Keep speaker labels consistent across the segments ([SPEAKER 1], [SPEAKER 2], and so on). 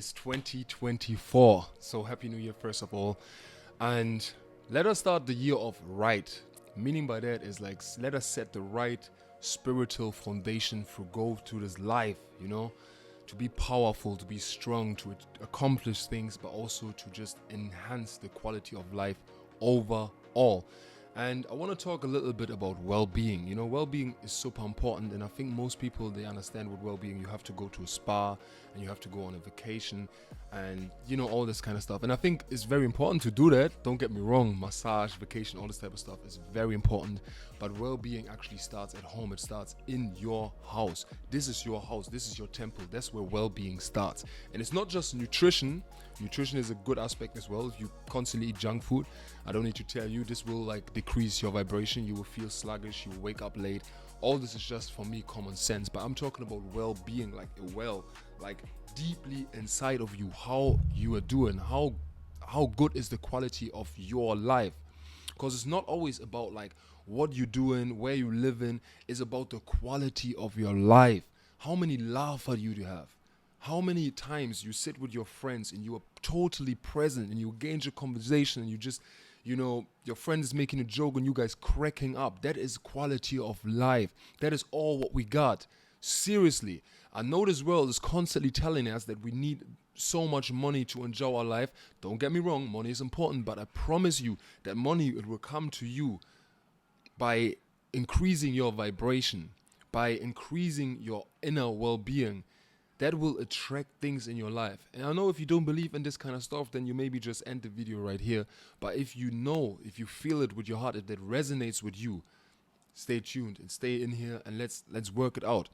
[SPEAKER 1] is 2024. So happy new year first of all. And let us start the year off right. Meaning by that is like let us set the right spiritual foundation for go through this life, to be powerful, to be strong, to accomplish things, but also to just enhance the quality of life overall. And I want to talk a little bit about well-being. Well-being is super important, and I think most people, they understand with well-being, you have to go to a spa and you have to go on a vacation and all this kind of stuff. And I think it's very important to do that. Don't get me wrong, massage, vacation, all this type of stuff is very important. But well-being actually starts at home. It starts in your house. This is your house. This is your temple. That's where well-being starts. And it's not just nutrition. Nutrition is a good aspect as well. If you constantly eat junk food, I don't need to tell you, this will decrease your vibration. You will feel sluggish. You will wake up late. All this is just, for me, common sense. But I'm talking about well-being, deeply inside of you, how you are doing, how good is the quality of your life. Because it's not always about what you're doing, where you living. It's about the quality of your life. How many laughter do you have? How many times you sit with your friends and you are totally present and you engage a conversation and you just, your friend is making a joke and you guys cracking up. That is quality of life. That is all what we got. Seriously. I know this world is constantly telling us that we need so much money to enjoy our life. Don't get me wrong, money is important, but I promise you that money, it will come to you by increasing your vibration, by increasing your inner well-being. That will attract things in your life. And I know if you don't believe in this kind of stuff, then you maybe just end the video right here. But if you feel it with your heart, if that resonates with you, stay tuned and stay in here and let's work it out.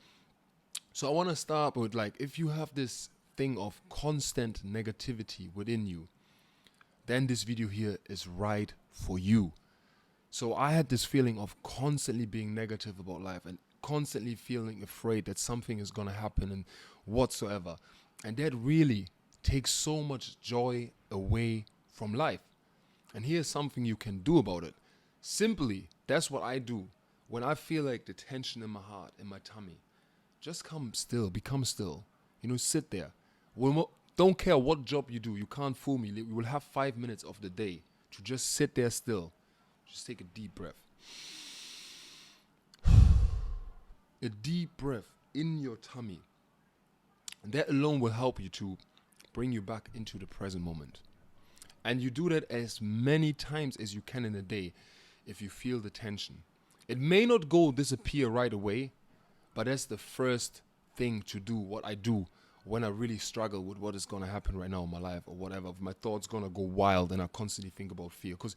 [SPEAKER 1] So I want to start with if you have this thing of constant negativity within you, then this video here is right for you. So I had this feeling of constantly being negative about life and constantly feeling afraid that something is going to happen and whatsoever. And that really takes so much joy away from life. And here's something you can do about it. Simply, that's what I do. When I feel like the tension in my heart, in my tummy, just become still. Sit there. Don't care what job you do. You can't fool me. We will have 5 minutes of the day to just sit there still. Just take a deep breath. A deep breath in your tummy. And that alone will help you to bring you back into the present moment. And you do that as many times as you can in a day if you feel the tension. It may not disappear right away, but that's the first thing to do, what I do when I really struggle with what is going to happen right now in my life or whatever. If my thoughts going to go wild and I constantly think about fear. Because,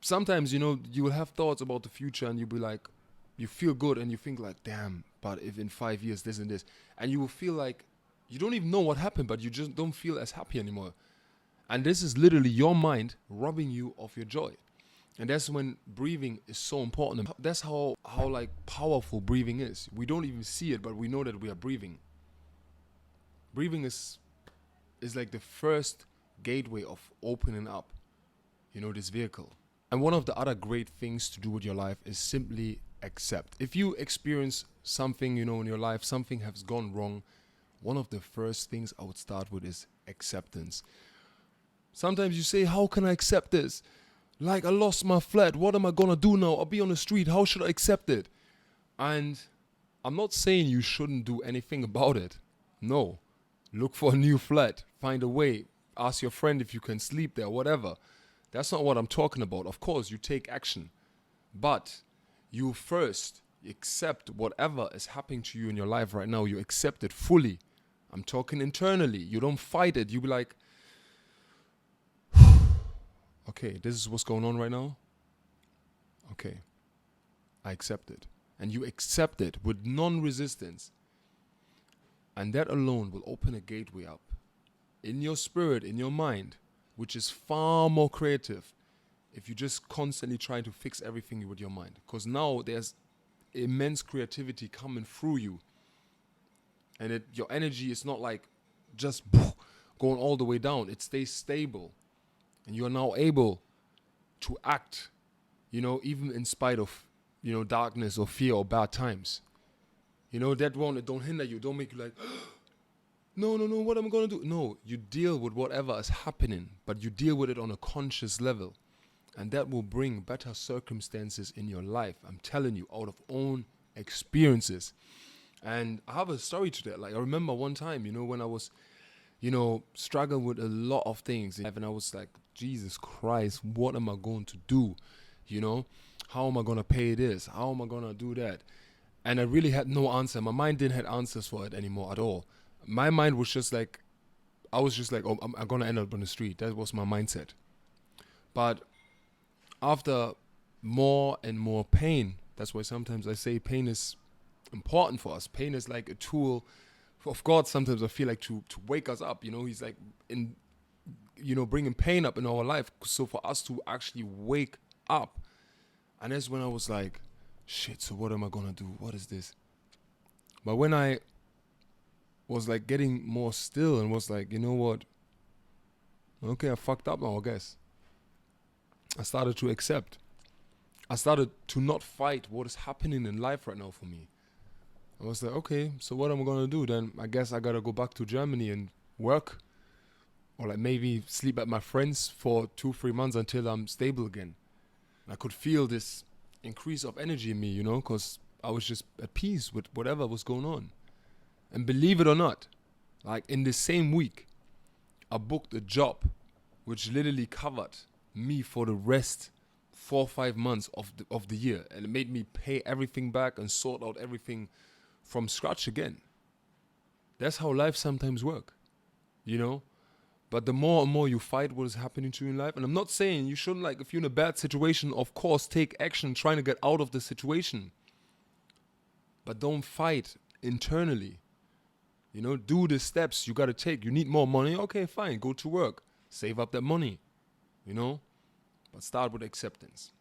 [SPEAKER 1] sometimes, you will have thoughts about the future and you'll be like, you feel good and you think damn, but if in 5 years this and this. And you will feel like you don't even know what happened, but you just don't feel as happy anymore. And this is literally your mind robbing you of your joy. And that's when breathing is so important. That's how powerful breathing is. We don't even see it, but we know that we are breathing. Breathing is like the first gateway of opening up, this vehicle. And one of the other great things to do with your life is simply accept. If you experience something, in your life, something has gone wrong, one of the first things I would start with is acceptance. Sometimes you say, how can I accept this? I lost my flat. What am I going to do now? I'll be on the street. How should I accept it? And I'm not saying you shouldn't do anything about it. No. Look for a new flat. Find a way. Ask your friend if you can sleep there, whatever. That's not what I'm talking about. Of course, you take action. But you first accept whatever is happening to you in your life right now. You accept it fully. I'm talking internally. You don't fight it. You be like, okay, this is what's going on right now. Okay, I accept it. And you accept it with non-resistance. And that alone will open a gateway up in your spirit, in your mind, which is far more creative if you just constantly try to fix everything with your mind. Because now there's immense creativity coming through you. And your energy is not just going all the way down. It stays stable. And you're now able to act, even in spite of, darkness or fear or bad times. That one that don't hinder you, don't make you no, what am I gonna do? No, you deal with whatever is happening, but you deal with it on a conscious level. And that will bring better circumstances in your life. I'm telling you, out of own experiences. And I have a story to that. Like, I remember one time, when I was, struggling with a lot of things. And I was like, Jesus Christ, what am I going to do? How am I going to pay this? How am I going to do that? And I really had no answer. My mind didn't have answers for it anymore at all. My mind was just like, I was just like, oh, I'm going to end up on the street. That was my mindset. But after more and more pain, that's why sometimes I say pain is important for us. Pain is like a tool of God. Sometimes I feel like to wake us up. He's like bringing pain up in our life, so for us to actually wake up. And that's when I was like, shit, so what am I gonna do? What is this? But when I was like getting more still and was like, you know what? Okay, I fucked up now, I guess. I started to accept. I started to not fight what is happening in life right now for me. I was like, okay, so what am I going to do? Then I guess I got to go back to Germany and work, or like maybe sleep at my friends for 2-3 months until I'm stable again. And I could feel this increase of energy in me, because I was just at peace with whatever was going on. And believe it or not, like in the same week, I booked a job which literally covered me for the rest 4 or 5 months of the year, and it made me pay everything back and sort out everything from scratch again. That's how life sometimes work, But the more and more you fight what is happening to you in life, and I'm not saying you shouldn't, like, if you're in a bad situation, of course, take action trying to get out of the situation. But don't fight internally. Do the steps you got to take. You need more money? Okay, fine, go to work. Save up that money, But start with acceptance.